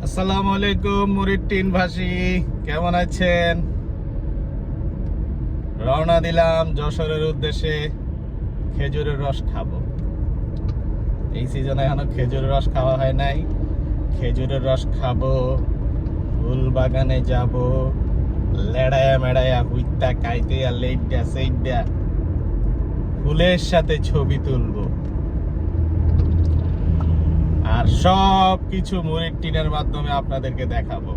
আসসালামু আলাইকুম মুরিদ্দিন ভাসি, কেমন আছেন? রওনা দিলাম যশোরের উদ্দেশ্যে। খেজুরের রস খাবো। এই সিজনে এখনো খেজুরের রস খাওয়া হয় নাই। খেজুরের রস খাবো, ফুল বাগানে যাব, লেড়ায়া মেড়ায়া হুইত্তা কাইতে আর লেইডা সেইডা ফুলের সাথে ছবি তুলবো। আর সব কিছু মুরিদ্দিনের মাধ্যমে আপনাদেরকে দেখাবো।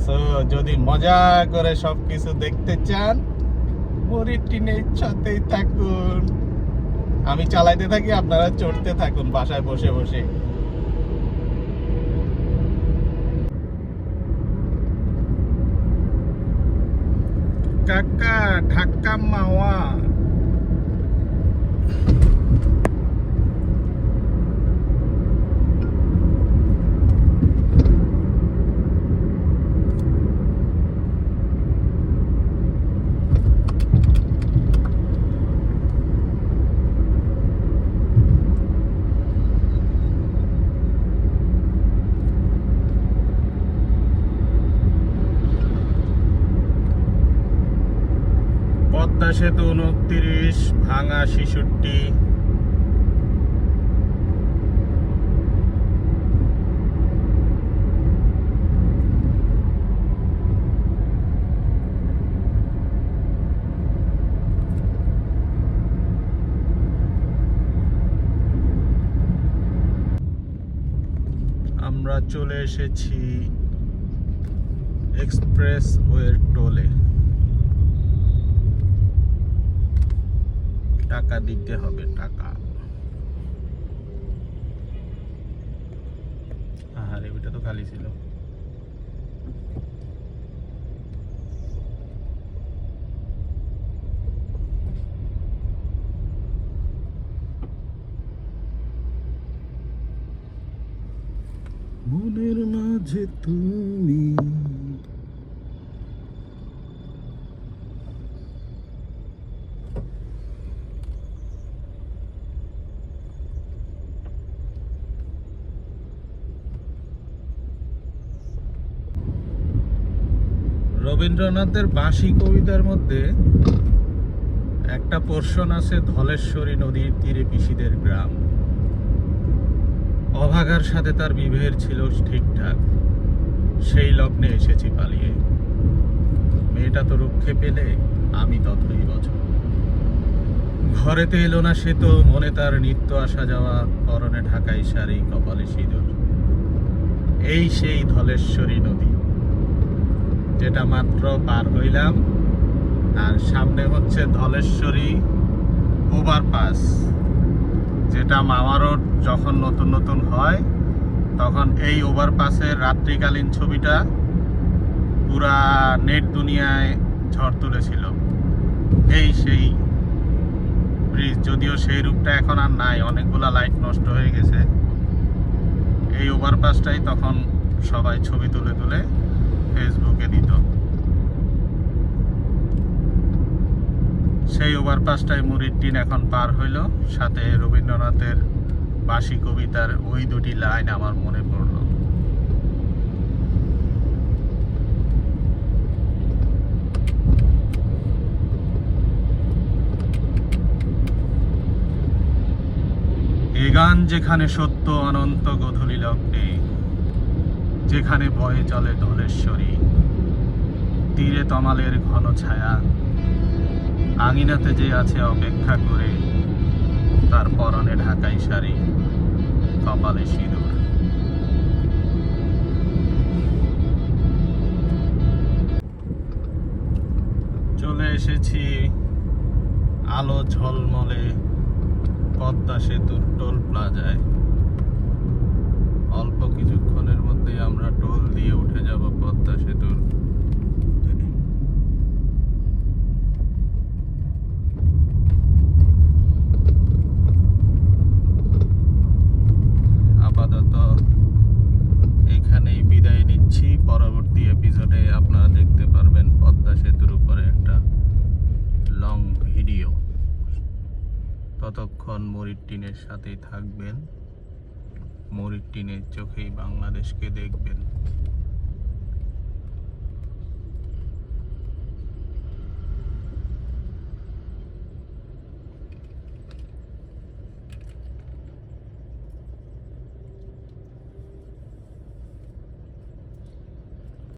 সো যদি মজা করে সবকিছু দেখতে চান, মুরিদ্দিনের সাথেই থাকুন। আমি চালাইতে থাকি, আপনারা চড়তে থাকুন বাসায় বসে বসে। কাকা ঢাকা মাওয়া পদ্মা সেতু 29, ভাঙা 66। আমরা চলে এসেছি এক্সপ্রেস ওয়ের টোলে। টাকা দিতে হবে, টাকা। আরে ওইটা তো খালি ছিল। মনের মাঝে তুমি রবীন্দ্রনাথের বাঁশি কবিতার মধ্যে একটা পোর্শন আছে, ধলেশ্বরী নদীর তীরে পিসিদের গ্রাম। অভাগার সাথে তার বিবাহের ছিল ঠিকঠাক, সেই লগ্নে এসেছি পালিয়ে। মেয়েটা তো রক্ষে পেলে, আমি ততই বছর। ঘরেতে এলো না সে তো, মনে তার নিত্য আসা যাওয়া, পরনে ঢাকাই শাড়ি, কপালে সিঁদুর। এই সেই ধলেশ্বরী নদী, যেটা মাত্র পার হইলাম। আর সামনে হচ্ছে ধলেশ্বরী ওভারপাস, যেটা মামা রোড যখন নতুন নতুন হয় তখন এই ওভারপাসের রাত্রিকালীন ছবিটা পুরা নেট দুনিয়ায় ঝড় তুলেছিল। এই সেই ব্রিজ, যদিও সেই রূপটা এখন আর নাই, অনেকগুলা লাইট নষ্ট হয়ে গেছে। এই ওভারপাসটাই তখন সবাই ছবি তুলে তুলে ফেসবুকে দিত। সেই ওভারপাসটাই মুরিদ্দিন এখন পার হইল, সাথে রবীন্দ্রনাথের বাঁশি কবিতার ওই দুটি লাইন আমার মনে পড়ল। এ গান যেখানে সত্য অনন্ত গোধূলি লগ্নে, যেখানে বয়ে চলে ধলেশ্বরী, তীরে তমালের ঘন ছায়া, আঙিনাতে যে আছে অপেক্ষা করে, তার পরনে ঢাকাই শাড়ি, কপালে সিঁদুর। চলে এসেছি আলো ঝলমলে পদ্মা সেতুর টোল প্লাজায়। অল্প কিছুক্ষণের মধ্যেই আমরা টোল দিয়ে উঠে যাব পদ্মা সেতুর। আপাতত এখানেই বিদায় নিচ্ছি। পরবর্তী এপিসোডে আপনারা দেখতে পারবেন পদ্মা সেতুর উপরে একটা লং ভিডিও। ততক্ষণ মুরিদ্দিনের সাথেই থাকবেন। মরির টিনের চোখেই বাংলাদেশকে দেখবেন।